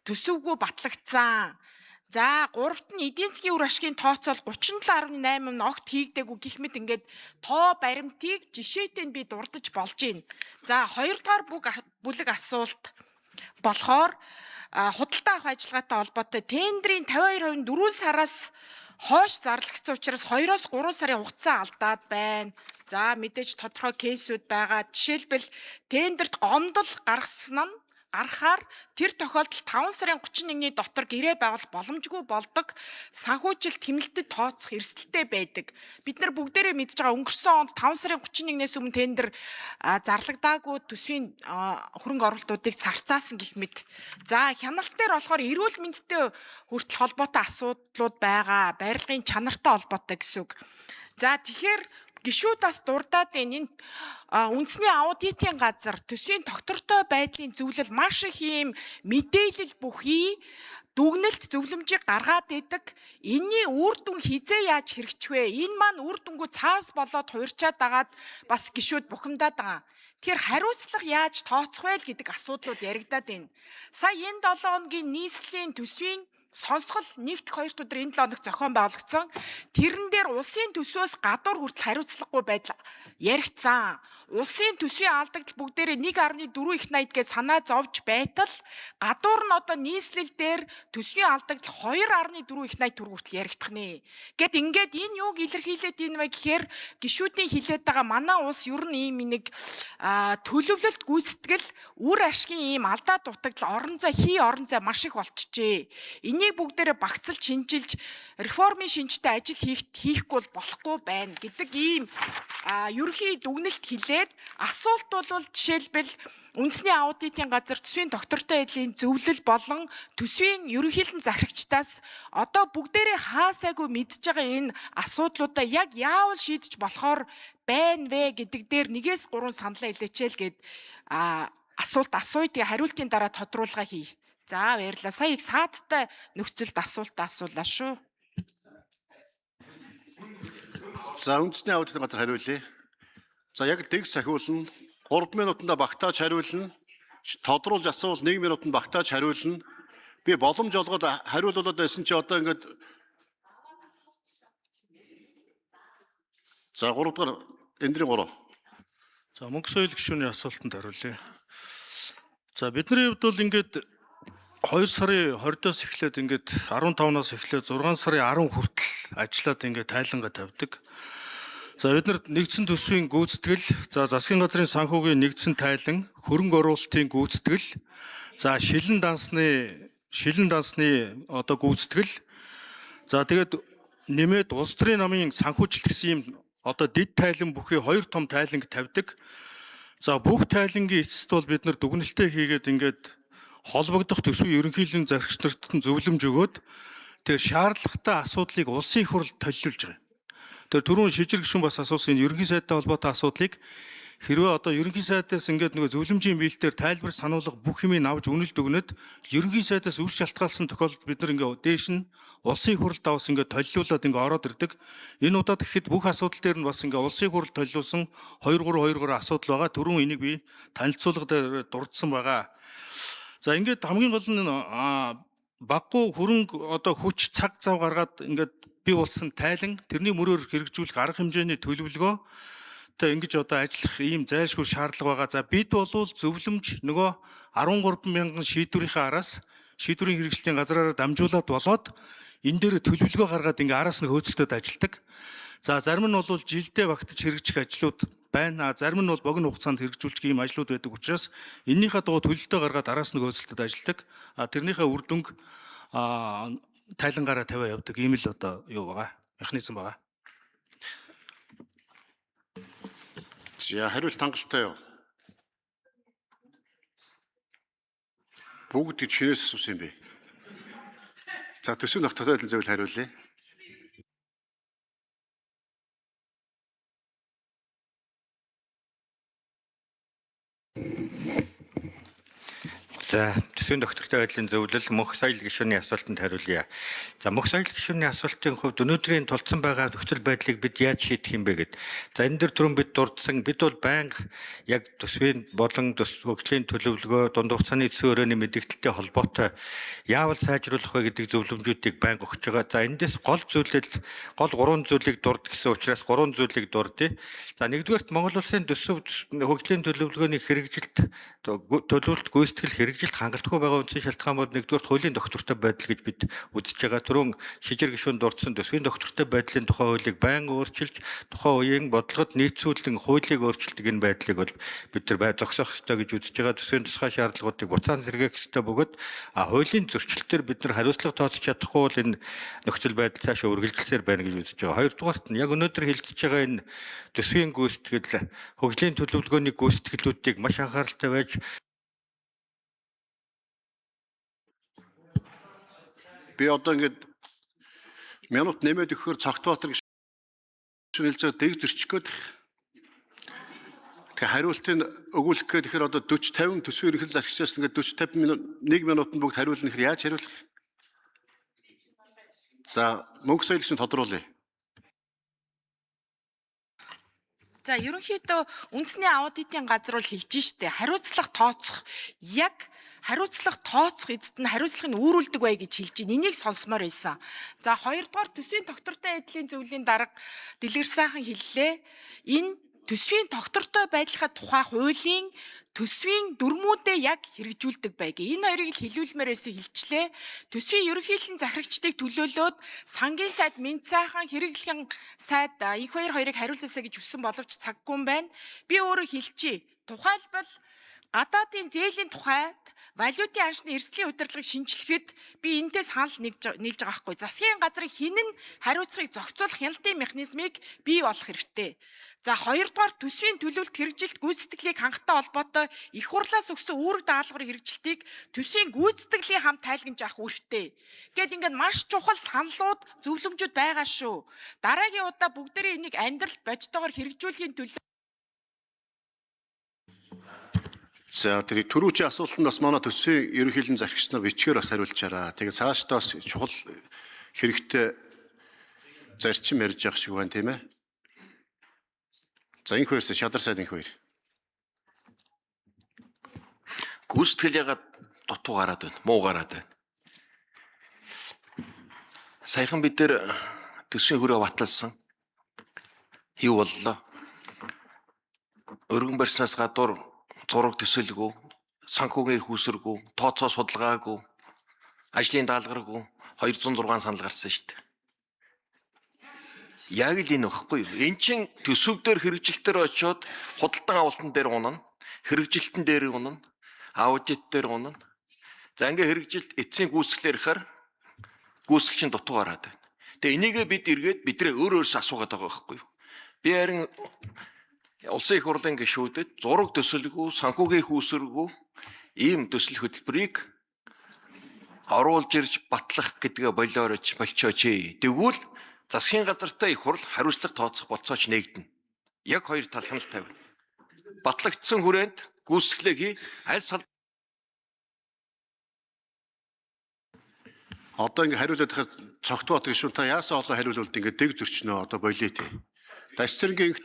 төсөвгүй батлагдсан. За 3-т нь эдийн засгийн үр ашигын тооцоол 37.8 огт хийгдээгүй гэх мэт ингээд тоо баримтыг жишээтэй нь би дурдж болж байна. За 2-р бүлэг асуулт болохоор худалдаа авах ажиллагаатай холбоотой тендерийн 52% нь 4 сараас хойш зарлагдсан учраас 2-оос 3 сарын хугацаа алдаад байна. За мэдээж тодорхой кейсүүд байгаа. Жишээлбэл тендерт гомдол гаргахаар тэр тохиолдолд 5 сарын 31-ний дотор гэрээ байгуулах боломжгүй болдог. Санхүүжилт тэмэлтэд тооцох эрсдэлтэй байдаг. Бид нар бүгдээрээ мэдж байгаа өнгөрсөн онд 5 сарын 31-ээс өмнө тендер зарлагдаагүй төсвийн хөрөнгө оруулалтуудыг царцаасан гэх мэт. За хяналт дээр болохоор эрүүл мэндтэй хүртэл холбоотой асуудлууд байгаа. Барилгын чанартай холбоотой гэсэн үг. За тэгэхээр гишүүд бас дурдаад энэ үндэсний аудитын газар төсвийн тогтвортой байдлын зөвлөл маш их ийм мэдээлэл бүхий дүгнэлт зөвлөмжийг гаргаад идэг. Энийн үр дүн хизээ яаж хэрэгжих вэ? Энэ маань үр дүнгөө цаас болоод хуурчаад агаад бас гишүүд бухимдаад байгаа. Тэгэхээр хариуцлага яаж тооцох вэ гэдэг асуудлууд яригадаад байна. Сая энэ 7 хоногийн нийслэлийн төсвийн сонсгол нэгдэх 2 дахь өдөр энэ 7 хоног зохион байгуулагдсан. Тэрэн дээр улсын төсвөөс гадуур хүртэл хариуцлагагүй байдал яригдсан. Улсын төсвийн алдагдал бүгдээрээ 1.4 их 80 гэж санаа зовж байтал гадуур нь одоо нийслэл дээр төсвийн алдагдал 2.4 их 80 төгрөг хүртэл яригдах нэ. Гэт ингээд энэ юуг илэрхийлээд ийн вэ гэхээр гишүүдийн хилээд байгаа манай улс ер нь ийм нэг төлөвлөлт гүйцэтгэл үр ашигын ийм алдаа дутагдал орон зай маш их болчихжээ. Энийг бүгдээрээ багцлж шинжилж реформын шинжтэй ажил хийхгүй бол болохгүй байна гэдэг ийм ерөнхий дүгнэлт хэлээд асуулт бол жишээлбэл үндэсний аудитын газар төсвийн доктортой байдлын зөвлөл болон төсвийн ерөнхийлөн захирагчдаас одоо бүгдээрээ хаасайгүй мэдж байгаа энэ асуудлуудаа яг яавал шийдэж болохоор байна вэ гэдэг дээр 1-3 саналаа хэлээчээл гээд асуулт асууя. Хариултын дараа тодруулга хий. За баярлалаа. Сая их саадтай нөхцөлд асуулт асуулаа шүү. За үндэсний аудитын газар хариулъя. За яг дэгс ахиулна. 3 минутанда багтааж хариулна. Тодруулж асуувал 1 минутанд багтааж хариулна. Би боломж олгоод хариулуулаад байсан чи одоо ингээд за 3 дахь эндрийн 3. За мөнгө соёл гишүүний асуултанд хариулъя. За бидний хувьд бол ингээд 2 сарын 20-оос эхлээд ингээд 15-наас эхлээд 6 сарын 10 хүртэл ажиллаад ингээд тайлангаа тавьдаг. За бид нар нэгдсэн төсвийн гүйцэтгэл, за засгийн газрын санхүүгийн нэгдсэн тайлан, хөрөнгө оруулалтын гүйцэтгэл, за шилэн дансны одоо гүйцэтгэл, за тэгээд нэмээд улс төрийн намын санхүүжилт гэсэн юм одоо дэд тайлан бүхий 2 том тайланг тавьдаг. За бүх тайлангийн эцэст бол бид нар дүгнэлтээ хийгээд ингээд холбогдох төсвийн ерөнхийлөн зарагч нарт нь зөвлөмж өгөөд тэр шаардлагатай асуудлыг улсын их хурлд төлөвлөж байгаа. Тэр түрүүн шижир гишүүн бас асуусан энэ ерөнхий сайдтай холбоотой асуудлыг хэрвээ одоо ерөнхий сайдаас ингээд нөгөө зөвлөмжийн биелэлээр тайлбар сануулга бүх юмыг авч үнэлт өгнөд ерөнхий сайдаас үр шалтгаалсан тохиолдолд бид нар ингээд дээш нь улсын их хурлд авсан ингээд төлөвлүүлээд ингээд ороод ирдэг. Энэ удаад гэхэд бүх асуудал дээр нь бас ингээд улсын их хурлд төлөвлөсөн 2-3 асуудал байгаа. Түрүүн энийг би танилцуулга дээр дурдсан байгаа. За ингээд хамгийн гол нь баггүй хөрөнгө одоо хүч цаг зав гаргаад ингээд бий болсон тайлан тэрний мөрөөр хэрэгжүүлэх арга хэмжээний төлөвлөгөө тэ ингэж одоо ажиллах ийм зайлшгүй шаардлага байгаа. За бид бол зөвлөмж нөгөө 13 мянган шийдвэрийнхээ араас шийдвэрийн хэрэгжлийн газраараа дамжуулаад болоод энэ дээр төлөвлөгөө гаргаад ингээ араас нь хөөцөлтөд ажилладаг. За зарим нь бол жилдээ багтаж хэрэгжих ажлууд байна. Зарим нь бол богино хугацаанд хэрэгжүүлчих ийм ажлууд байдаг учраас эннийхээ дагуу төлөлтөө гаргаад араас нь хөөцөлтөд ажилладаг. Тэрнийхээ үр дүнг тайлангаараа тавиа явдаг. Ийм л одоо юу байгаа. Механизм байгаа. За хариулт хангалттай юу? Бүгд гэж хинээс асуусан юм бэ? За төсвийн тогтвортой байдлын зөвлөл хариулъя. За, төсвийн доктортой байдлын зөвлөл мөнх соёл гишүүний асуултанд хариулъя. За, мөнх соёл гишүүний асуултын хувьд өнөөдрийн тулцсан байгаа нөхцөл байдлыг бид яаж шийдэх юм бэ гэд. За, энэ дөр түрүүн бид дурдсан, бид бол байнга яг төсвийн болон төс хөгжлийн төлөвлөгөө, дунд хугацааны төсвийн өрөөний мэдээлэлтэй холбоотой яавал сайжруулах вэ гэдэг зөвлөмжүүдийг байнга өгч байгаа. За, эндээс гол гурван зүйлийг дурд гэсэн учраас гурван зүйлийг дурдъя. За, нэгдүгээрт Монгол улсын төсөв хөгжлийн төлөвлөгөөний хэрэгжилт төлөвлөлт гүйцэтгэл хэрэгжилт хангалтгүй байгаа үндсэн шалтгаан бол нэгдүгээр хуулийн доктортой байдал гэж бид үзэж байгаа. Түрүүн шижир гишүүн дурдсан төсвийн доктортой байдлын тухай хуулийг байнга өөрчилж, тухайн үеийн бодлогод нийцүүлэн хуулийг өөрчилдөг энэ байдлыг бол бид нар зогсоох ёстой гэж үзэж байгаа. Төсвийн тусгай шаардлагуудыг буцаан сэргээх ёстой бөгөөд хуулийн зөрчилтөөр бид нар хариуцлага тооцож чадахгүй бол энэ нөхцөл байдал цаашаа үргэлжилсээр байна гэж үзэж байгаа. Хоёрдугаарт нь яг өнөөдөр хэлцэж байгаа энэ төсвийн гүйцэтгэл, хөгжлийн төлөвлөгөөний гүйцэтгэлүүдийг маш анхааралтай байж Би одоо ингээд минут нэмээд өгөхөөр Цогтбаатар гишүүн хэлж байгаа дэг зөрчих гээд тэгээ хариултыг өгүүлэх гээд тэгэхээр одоо 40 50 төсвийн ерөнхий зарчнаас ингээд 40 50 минут 1 минутанд бүгд хариулна гэхээр яаж хариулах? За, мөнх соёл гишүүн тодруулъя. За ерөнхийдөө үндэсний аудитын газар бол хэлж штэ хариуцлага тооцох яг хариуцлага тооцох эцэд нь хариуцлагыг үүрүүлдэг бай гэж хэлж байна. Энийг сонсомоор байсан. За хоёрдугаар төсвийн доктортой байдлын зөвлөлийн дарга Дэлгэр сайхан хэллээ. Энэ төсвийн доктортой байдлахад тухай хуулийн төсвийн дүрмүүдээ яг хэрэгжүүлдэг байг. Энэ хоёрыг л хэлүүлмээр байсан хэлчлээ. Төсвийн ерөнхийлөн захирагчдыг төлөөлөөд сангийн сайд Мэнд сайхан хэрэглэхэн сайд их баяр хоёрыг хариулцаасаа гэж хүссэн боловч цаггүй юм байна. Би өөрөө хэлчихье. Тухайлбал гадаадын зээлийн тухайд валютын аншны эрсдлийн удирдлагыг шинжлэхэд би энэтэй санал нийлж байгаа байхгүй. Засгийн газрын хинэн хариуцлагыг зохицуулах хяналтын механизмыг бий болох хэрэгтэй. За хоёрдугаар төсвийн төлөвлөлт хэрэгжилт гүйцэтгэлийг хангалттай холбоотой их хурлаас өгсөн үүрэг даалгаврын хэрэгжилтийг төсвийн гүйцэтгэлийн хамт тайлгнаж авах үүрэгтэй. Гэт ингээд маш чухал саналууд зөвлөмжүүд байгаа шүү. Дараагийн удаа бүгдээрээ энийг амьдралд бодитоогоор хэрэгжүүлэхийн төлөө За, тэр түрүүчийн асуултанд бас манай төсвийн ерөнхийлөн зарчигч нар бичгээр бас хариулчаараа. Тэгээ цаашдаа бас чухал хэрэгтэй зарчим ярьж явах шиг байна тийм ээ. За, инх хоёрс шадар сайд инх хоёр. Гүйцэтгэл ягаад дутуу гараад байна, муу гараад байна. Саяхан бид нэр төсвийн хөрөө баталсан. Юу боллоо? Өргөн барьснаас гадуур зураг төсөлгүй, санхүүгийн хүүсэргүй, тооцоо судалгаагүй, ажлын даалгаргүй 206 санал гарсан шүү дээ. Яг л энэ багхгүй юу? Эн чин төсөв дээр хэрэгжилтээр очиод худалдан авалтан дээр унана, хэрэгжилтэн дээр унана, аудит дээр унана. За ингээ хэрэгжилт эцсийн гүйцэтгэлээр ихаар гүйцэтгэл чинь дутуу гараад байна. Тэгээ энийгээ бид эргээд бидрээ өөрөөс асуугаад байгаа байхгүй юу? Би харин Улсын их хурлын гишүүдэд зураг төсөлгүй, санхүүгийн хүүсэргүй ийм төсөл хөтөлбөрийг оруулж ирж батлах гэдгээ болчооч. Тэгвэл засгийн газартай их хурл хариуцлага тооцох болцооч нээгдэнэ. Яг хоёр тал хяналт тавина. Батлагдсан хүрээнд гүйцэтгэлээ хий, аль сал Одоо ингэ хариулаад хахад Цогтбаатар гишүүн та яасан олон хариулвал ингэ дэг зөрчнөө одоо болиё тий. Дасцэргийн